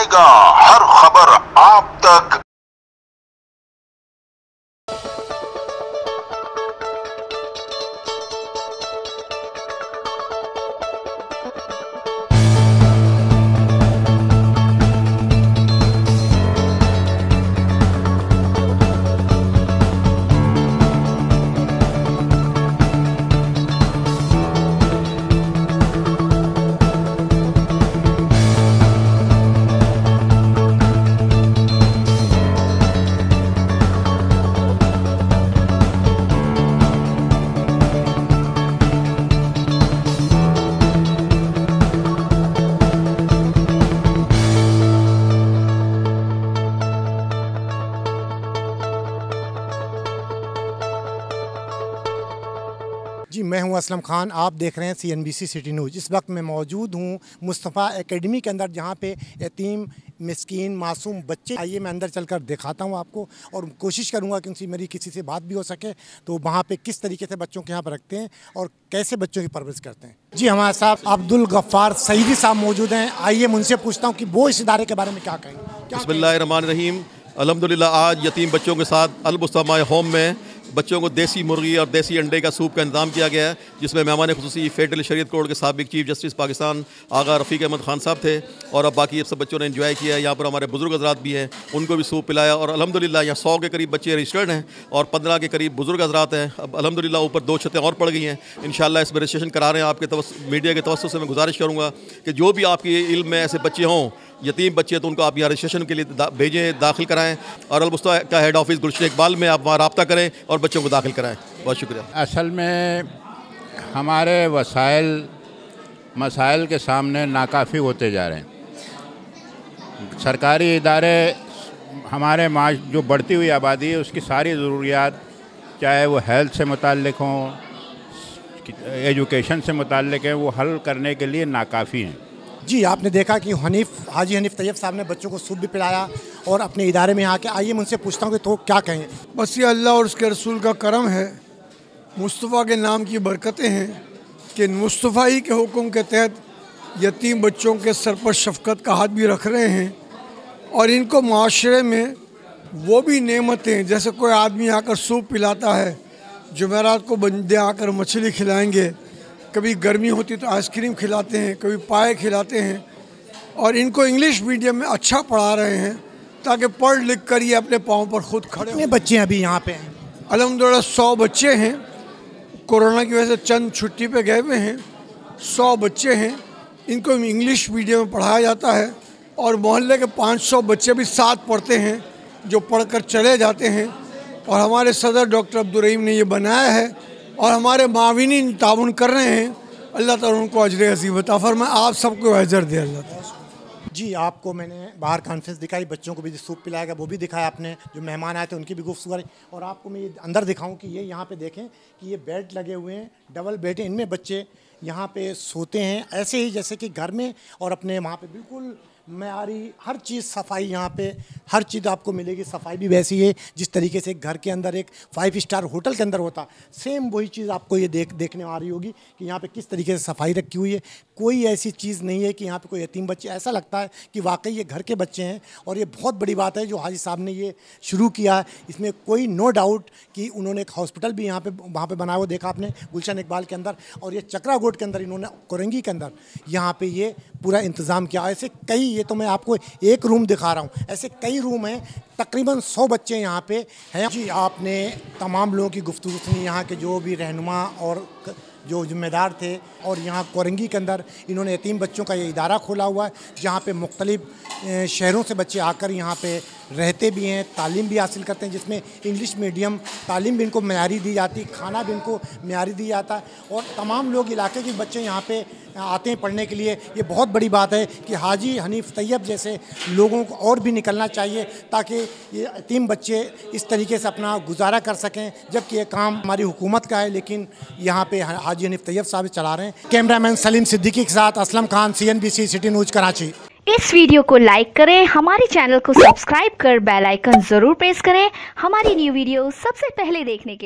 पहुंचाएगा हर खबर आप तक। जी, मैं हूं असलम खान। आप देख रहे हैं CNBC सिटी न्यूज़। इस वक्त मैं मौजूद हूं मुस्तफ़ा एकेडमी के अंदर, जहां पे यतीम मिस्कीन मासूम बच्चे। आइए मैं अंदर चलकर दिखाता हूं आपको और कोशिश करूंगा कि उनसे मेरी किसी से बात भी हो सके तो वहां पे किस तरीके से बच्चों के यहाँ पर रखते हैं और कैसे बच्चों की परवरिश करते हैं। जी, हमारे साथ अब्दुल गफ्फार सईदी साहब मौजूद हैं। आइए मैं उनसे पूछता हूँ कि वो इस इदारे के बारे में क्या कहेंगे। बिस्मिल्लाहिर्रहमानिर्रहीम। अल्हम्दुलिल्लाह आज यतीम बच्चों के साथ अल मुस्तमा होम में बच्चों को देसी मुर्गी और देसी अंडे का सूप का इंतजाम किया गया है, जिसमें मेहमान खुसूसी फेडरल शरीयत कोर्ट के साबिक चीफ जस्टिस पाकिस्तान आगा रफ़ीक अहमद खान साहब थे और अब बाकी सब बच्चों ने एंजॉय किया है। यहाँ पर हमारे बुजुर्ग हजरात भी हैं, उनको भी सूप पिलाया और अल्हम्दुलिल्लाह यहाँ 100 के करीब बच्चे रजिस्टर्ड हैं और 15 के करीब बुजुर्ग हजरात हैं। अब अल्हम्दुलिल्लाह ऊपर 2 छतें और पड़ गई हैं। इंशाअल्लाह इसमें रजिस्ट्रेशन करा रहे हैं। आपके मीडिया के तवस्सुत से मैं गुजारिश करूँगा कि जो भी आपके इल्म में ऐसे बच्चे हों, यतीम बच्चे, तो उनको आप यहाँ रजिस्ट्रेशन के लिए भेजें, दाखिल कराएं और अल मुस्तफा का हेड ऑफिस गुलशन इकबाल में आप वहाँ रब्ता करें और बच्चों को दाखिल कराएं। बहुत शुक्रिया। असल में हमारे मसाइल के सामने नाकाफ़ी होते जा रहे हैं। सरकारी इदारे हमारे जो बढ़ती हुई आबादी है उसकी सारी ज़रूरियात, चाहे वो हेल्थ से मुताल्लिक हों, एजुकेशन से मुताल्लिक है, वो हल करने के लिए नाकाफ़ी हैं। जी, आपने देखा कि हाजी हनीफ तैयब साहब ने बच्चों को सूप भी पिलाया और अपने इदारे में आके। आइए मैं उनसे पूछता हूँ कि तो क्या कहें। बस ये अल्लाह और उसके रसूल का करम है, मुस्तफ़ा के नाम की बरकतें हैं कि मुस्तफ़ा ही के हुक्म के तहत यतीम बच्चों के सर पर शफ़क़त का हाथ भी रख रहे हैं और इनको माशरे में वो भी नेमतें, जैसे कोई आदमी आकर सूप पिलाता है, जुमेरात को बंदे आकर मछली खिलाएंगे, कभी गर्मी होती तो आइसक्रीम खिलाते हैं, कभी पाए खिलाते हैं और इनको इंग्लिश मीडियम में अच्छा पढ़ा रहे हैं ताकि पढ़ लिख कर ये अपने पाँव पर खुद खड़े। कितने बच्चे अभी यहाँ पे हैं? अल्हम्दुलिल्लाह 100 बच्चे हैं। कोरोना की वजह से चंद छुट्टी पे गए हुए हैं। 100 बच्चे हैं, इनको इंग्लिश मीडियम में पढ़ाया जाता है और मोहल्ले के 500 बच्चे भी साथ पढ़ते हैं जो पढ़कर चले जाते हैं और हमारे सदर डॉक्टर अब्दुल रहीम ने ये बनाया है और हमारे माविनीन ताउन कर रहे हैं। अल्लाह ताला उनको अजर अज़ीम अता फरमाए, आप सबको अजर दे अल्लाह ताला। जी, आपको मैंने बाहर कॉन्फ्रेंस दिखाई, बच्चों को भी सूप पिलाएगा वो भी दिखाया आपने, जो मेहमान आए थे उनकी भी गुफ्तगू करी। और आपको मैं ये अंदर दिखाऊं कि ये यहाँ पे देखें कि ये बेड लगे हुए हैं, डबल बेड हैं, इनमें बच्चे यहाँ पे सोते हैं ऐसे ही जैसे कि घर में, और अपने वहाँ पे बिल्कुल मयारी हर चीज़ सफाई, यहाँ पे हर चीज़ आपको मिलेगी। सफाई भी वैसी है जिस तरीके से घर के अंदर एक 5 स्टार होटल के अंदर होता, सेम वही चीज़ आपको ये देखने आ रही होगी कि यहाँ पे किस तरीके से सफाई रखी हुई है। कोई ऐसी चीज़ नहीं है कि यहाँ पे कोई यतीम बच्चे, ऐसा लगता है कि वाकई ये घर के बच्चे हैं। और ये बहुत बड़ी बात है जो हाजी साहब ने ये शुरू किया है, इसमें कोई नो डाउट कि उन्होंने एक हॉस्पिटल भी यहाँ पे वहाँ पे बनाया हुआ देखा आपने गुलशन इकबाल के अंदर, और ये चक्रा गोट के अंदर इन्होंने कोरंगी के अंदर यहाँ पे ये पूरा इंतज़ाम किया। ऐसे कई, ये तो मैं आपको एक रूम दिखा रहा हूँ, ऐसे कई रूम हैं, तकरीबन 100 बच्चे यहाँ पे हैं। जी, आपने तमाम लोगों की गुफ्तगू सुनी, यहाँ के जो भी रहनुमा और जो जिम्मेदार थे, और यहाँ कोरंगी के अंदर इन्होंने यतीम बच्चों का ये इदारा खोला हुआ है जहाँ पे मुख्तलिफ शहरों से बच्चे आकर यहाँ पे रहते भी हैं, तालीम भी हासिल करते हैं, जिसमें इंग्लिश मीडियम तालीम भी इनको मयारी दी जाती, खाना भी इनको मयारी दी जाता है और तमाम लोग इलाके के बच्चे यहाँ पे आते हैं पढ़ने के लिए। ये बहुत बड़ी बात है कि हाजी हनीफ तैयब जैसे लोगों को और भी निकलना चाहिए ताकि ये यतीम बच्चे इस तरीके से अपना गुजारा कर सकें, जबकि ये काम हमारी हुकूमत का है लेकिन यहाँ पे हाजी हनीफ तैयब साहब चला रहे हैं। कैमरामैन सलीम सिद्दीकी के साथ Aslam Khan, CNBC city news Karachi. इस वीडियो को लाइक करें, हमारे चैनल को सब्सक्राइब कर बेल आइकन जरूर प्रेस करें हमारी न्यू वीडियो सबसे पहले देखने के लिए।